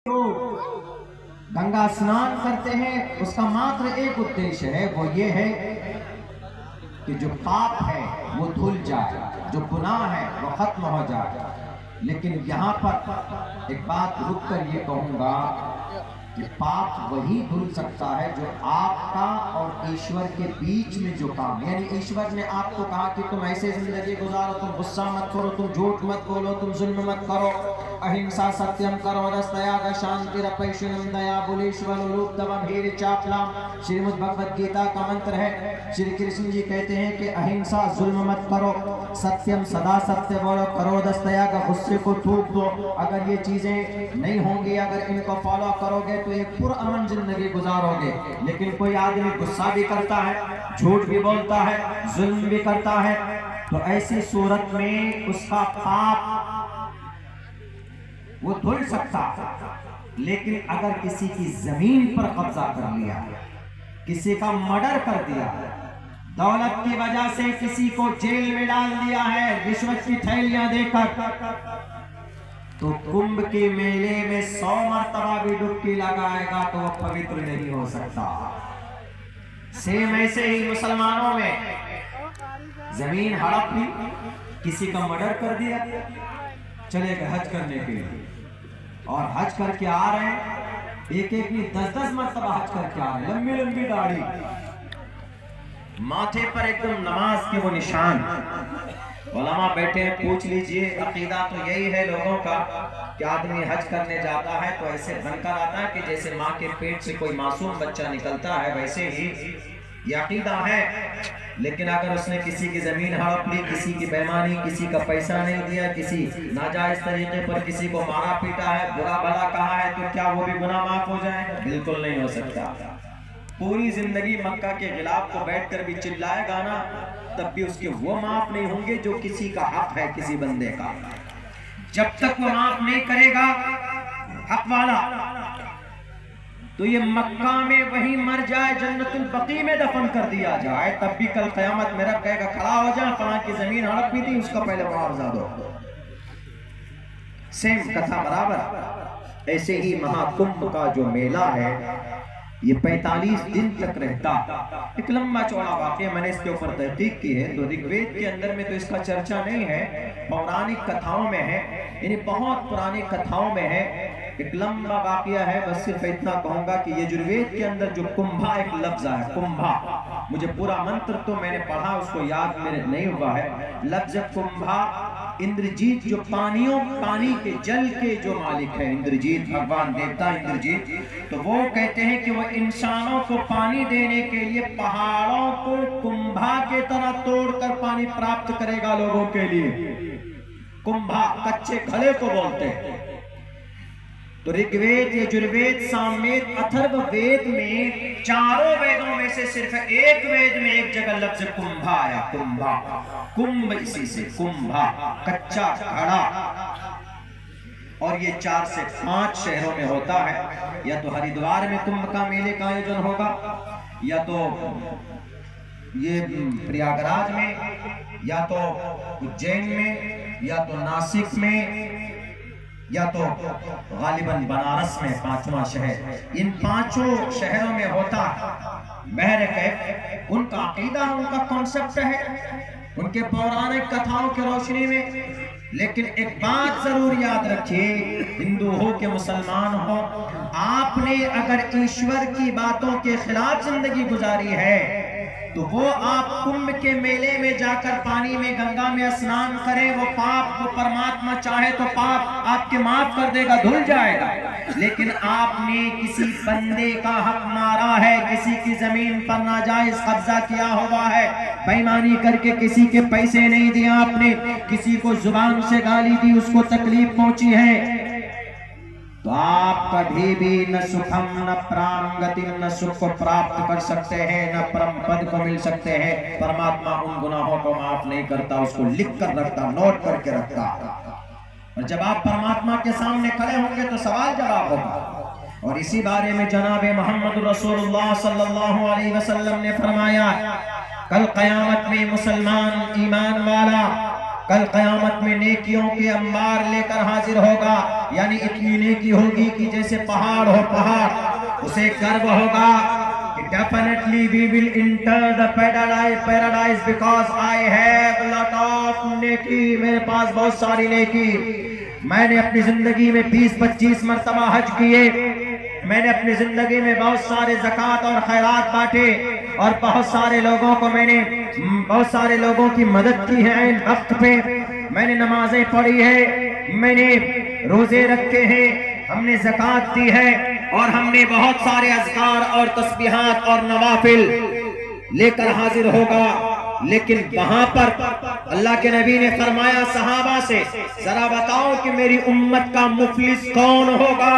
लोग गंगा स्नान करते हैं, उसका मात्र एक उद्देश्य है, वो ये है कि जो पाप है वो धुल जाए, जो गुनाह है वो खत्म हो जाए। लेकिन यहाँ पर एक बात रुक कर ये कहूँगा कि पाप वही धुल सकता है जो आपका और ईश्वर के बीच में जो काम, यानी ईश्वर ने आपको कहा कि तुम ऐसे जिंदगी गुजारो, तुम गुस्सा मत करो, तुम झूठ मत बोलो, तुम जुल्म मत करो, अहिंसा सत्यम करो दस्तयाग शांति रपैशनम दया बुलेश्वर लुप्तवीर चापलाम। श्रीमद् भगवद गीता का मंत्र है। श्री कृष्ण जी कहते हैं कि अहिंसा, जुल्म मत करो, सत्यम सदा सत्य बोलो, करो दस्तयाग, गुस्से को थूक दो। अगर ये चीजें नहीं होंगी, अगर इनको फॉलो करोगे तो एक पुरअमन जिंदगी गुजारोगे। लेकिन कोई आदमी गुस्सा भी करता है, झूठ भी बोलता है, जुल्म भी करता है, तो ऐसी सूरत में उसका पाप वो धुल सकता। लेकिन अगर किसी की जमीन पर कब्जा कर लिया, किसी का मर्डर कर दिया, दौलत की वजह से किसी को जेल में डाल दिया है रिश्वत की थैलियां देकर, तो कुंभ के मेले में 100 मर्तबा भी डुबकी लगाएगा तो वो पवित्र नहीं हो सकता। सेम ऐसे ही मुसलमानों में जमीन हड़प ली, किसी का मर्डर कर दिया, चले गए हज करने के लिए, और हज करके आ रहे हैं, एक एक नहीं 10-10 मर्तबा हज करके आ रहे हैं, लंबी लंबी दाढ़ी, माथे पर एकदम नमाज के वो निशान। उलमा बैठे हैं, पूछ लीजिए, अकीदा तो यही है लोगों का कि आदमी हज करने जाता है तो ऐसे बनकर आता है कि जैसे माँ के पेट से कोई मासूम बच्चा निकलता है, वैसे ही ये अकीदा है। लेकिन अगर उसने किसी की जमीन हड़प ली, किसी की बेईमानी, किसी का पैसा नहीं दिया, किसी नाजायज तरीके पर किसी को मारा पीटा है, बुरा भला कहा है, तो क्या वो भी गुनाह माफ हो जाएगा? बिल्कुल नहीं हो सकता। पूरी जिंदगी मक्का के खिलाफ तो बैठकर भी चिल्लाएगा ना, तब भी उसके वो माफ नहीं होंगे जो किसी का हक है, किसी बंदे का। जब तक वो माफ नहीं करेगा हक वाला, तो ये मक्का में वही मर जाए, जन्नतुल बकी में दफन कर दिया जाए, तब भी कल क़यामत में रब कहेगा खड़ा हो जा, फलां की जमीन हड़प भी थी, उसका पहले मुआवजा दो। सेम कथा बराबर। ऐसे ही महाकुंभ का जो मेला है ये 45 दिन तक रहता। एक लंबा चौड़ा वाक़या, मैंने इसके ऊपर तहकीक की है, तो ऋग्वेद के अंदर में तो इसका चर्चा नहीं है, पौराणिक कथाओं में है, यानी बहुत पुरानी कथाओं में है। एक लंबा वाक़या है, बस सिर्फ इतना कहूंगा कि यजुर्वेद के अंदर जो कुंभा एक लफ्ज है, कुंभा, मुझे पूरा मंत्र तो मैंने पढ़ा, उसको याद मेरे नहीं हुआ है। लफ्ज कुंभा, इंद्रजीत जो पानी के जल के जो मालिक है, इंद्रजीत, भगवान देवता इंद्रजीत, तो वो कहते हैं कि वो इंसानों को पानी देने के लिए पहाड़ों को कुंभा के तरह तोड़कर पानी प्राप्त करेगा लोगों के लिए। कुंभा कच्चे घड़े को बोलते हैं। तो ऋग्वेद, यजुर्वेद, सामवेद, अथर्ववेद में, चारों वेदों में से सिर्फ एक वेद में एक जगह लफ्ज कुंभा आया, कुंभा, कुंभ, इसी से कुंभा, कच्चा घड़ा। और ये 4 से 5 शहरों में होता है। या तो हरिद्वार में कुंभ का मेले का आयोजन होगा, या तो ये प्रयागराज में, या तो उज्जैन में, या तो नासिक में, या तो गालिबन बनारस में, 5वां शहर। इन 5 शहरों में होता है। बहरकैफ उनका अकीदा, उनका कॉन्सेप्ट है, उनके पौराणिक कथाओं की रोशनी में। लेकिन एक बात जरूर याद रखिए, हिंदू हो कि मुसलमान हो, आपने अगर ईश्वर की बातों के खिलाफ जिंदगी गुजारी है तो वो आप कुंभ के मेले में जाकर पानी में, गंगा में स्नान करें, वो पाप, वो परमात्मा चाहे तो पाप आपके माफ कर देगा, धुल जाएगा। लेकिन आपने किसी बंदे का हक मारा है, किसी की जमीन पर नाजायज कब्जा किया हुआ है, बेईमानी करके किसी के पैसे नहीं दिए आपने, किसी को जुबान से गाली दी, उसको तकलीफ पहुंची है, तो आप कभी भी न सुखम न प्राण गति न सुख को प्राप्त कर सकते हैं, न परम पद को मिल सकते हैं। परमात्मा उन गुनाहों को माफ नहीं करता, उसको लिख कर रखता, नोट करके रखता। और जब आप परमात्मा के सामने खड़े होंगे तो सवाल जवाब होगा। और इसी बारे में जनाब मोहम्मद रसूलुल्लाह सल्लल्लाहु अलैहि वसल्लम ने फरमाया, कल क़यामत में मुसलमान ईमान वाला कल क़यामत में नेकियों के अंबार लेकर हाजिर होगा, यानी इतनी नेकी होगी कि जैसे पहाड़ हो पहाड़। उसे गर्व होगा कि definitely we will enter the paradise because I have lot of नेकी। मेरे पास बहुत सारी नेकी। मैंने अपनी जिंदगी में 20-25 मरतबा हज किए, मैंने अपनी जिंदगी में बहुत सारे ज़कात और खैरात बांटे, और बहुत सारे लोगों की मदद की है इन वक्त पे। मैंने नमाजें पढ़ी है, मैंने रोजे रखे हैं, हमने ज़कात दी है, और हमने बहुत सारे अज़कार और तस्बीहात और नवाफिल लेकर हाजिर होगा। लेकिन वहां पर अल्लाह के नबी ने फरमाया सहाबा से, जरा बताओ कि मेरी उम्मत का मुफलिस कौन होगा?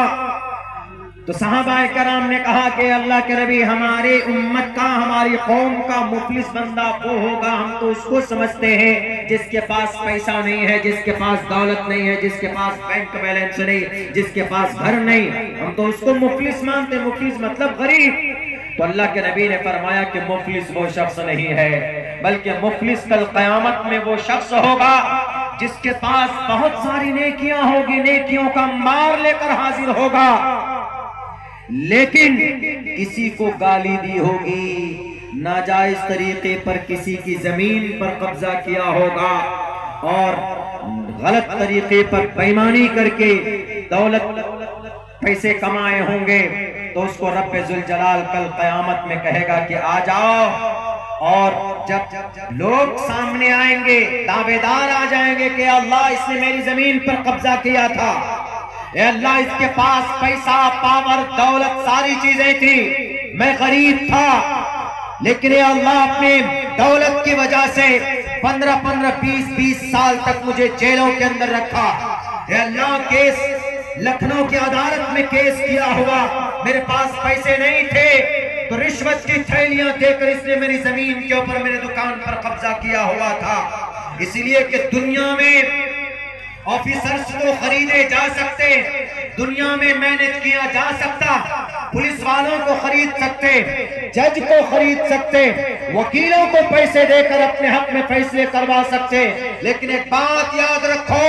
तो सहाबाए कराम ने कहा कि अल्लाह के नबी, हमारे उम्मत का, हमारी कौम का मुफलिस बंदा वो होगा, हम तो उसको समझते हैं जिसके पास पैसा नहीं है, जिसके पास दौलत नहीं है, जिसके पास बैंक बैलेंस नहीं, जिसके पास घर नहीं, हम तो उसको मुफलिस मानते। मुफलिस मतलब गरीब। तो अल्लाह के नबी ने फरमाया कि मुफलिस वो शख्स नहीं है, बल्कि मुफलिस कल क़यामत में वो शख्स होगा जिसके पास बहुत सारी नेकियां होगी, नेकियों का अंबार लेकर हाजिर होगा, लेकिन किसी को गाली दी होगी, नाजायज तरीके पर किसी की जमीन पर कब्जा किया होगा, और गलत तरीके पर बेईमानी करके दौलत पैसे कमाए होंगे, तो उसको रब्बे जुल जलाल कल क़यामत में कहेगा कि आ जाओ। और जब लोग सामने आएंगे, दावेदार आ जाएंगे कि अल्लाह, इसने मेरी जमीन पर कब्जा किया था, अल्लाह इसके पास पैसा, पावर, दौलत, सारी चीजें थी, मैं गरीब था, लेकिन अल्लाह अपने दौलत की वजह से 15-15, 20-20 साल तक मुझे जेलों के अंदर रखा। अल्लाह केस लखनऊ की अदालत में केस किया हुआ, मेरे पास पैसे नहीं थे, तो रिश्वत की थैलियां देकर इसने मेरी जमीन के ऊपर, मेरे दुकान पर कब्जा किया हुआ था। इसलिए कि दुनिया में ऑफिसर्स को खरीदे जा सकते, दुनिया में मैनेज किया जा सकता, पुलिस वालों को खरीद सकते, जज को खरीद सकते, वकीलों को पैसे देकर अपने हक में फैसले करवा सकते, लेकिन एक बात याद रखो,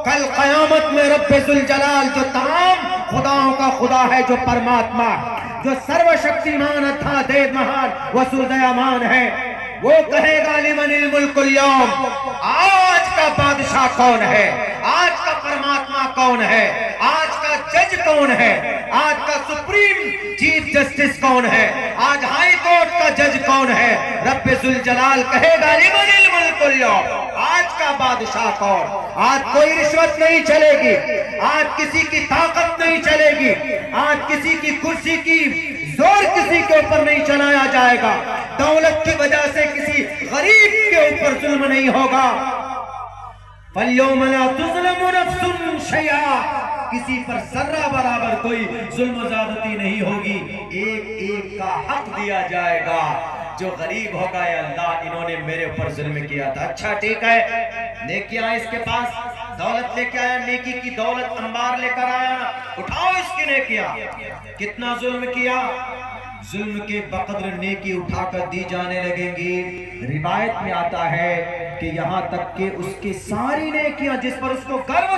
कल क़यामत में रब्बे जुल जलाल, जो तमाम खुदाओं का खुदा है, जो परमात्मा, जो सर्वशक्तिमान, अथादेव, महान, वसुदयामान है, वो कहेगा लिमनिल मुल्कुल यौम, आज का बादशाह कौन है, आज का परमात्मा कौन है, आज का जज कौन है, आज का सुप्रीम चीफ जस्टिस कौन है, आज हाई कोर्ट का जज कौन है? रब्बे जुल जलाल कहेगा लिमनिल मुल्कुल यौम, आज का बादशाह कौन? आज कोई रिश्वत नहीं चलेगी, आज किसी की ताकत नहीं चलेगी, आज किसी की कुर्सी की जोर किसी के ऊपर नहीं चलाया जाएगा, दौलत की वजह से किसी गरीब के ऊपर जुल्म नहीं होगा। फल्यौम ला तुज़लमु नफ्सुन शैआ, किसी पर जर्रा बराबर कोई जुल्म ज़्यादती नहीं होगी, एक एक का हक दिया जाएगा। जो गरीब होगा, या अल्लाह, इन्होंने मेरे ऊपर जुल्म किया था, अच्छा ठीक है, नेकियां इसके पास, दौलत लेके आया, नेकी की दौलत अंबार लेकर आया, उठाओ इसकी नेकियां। कितना जुल्म किया, जुल्म के बकद्र नेकी उठाकर दी जाने लगेंगी। रिवायत में आता है कि यहाँ तक कि उसकी सारी नेकियां जिस पर उसको गर्व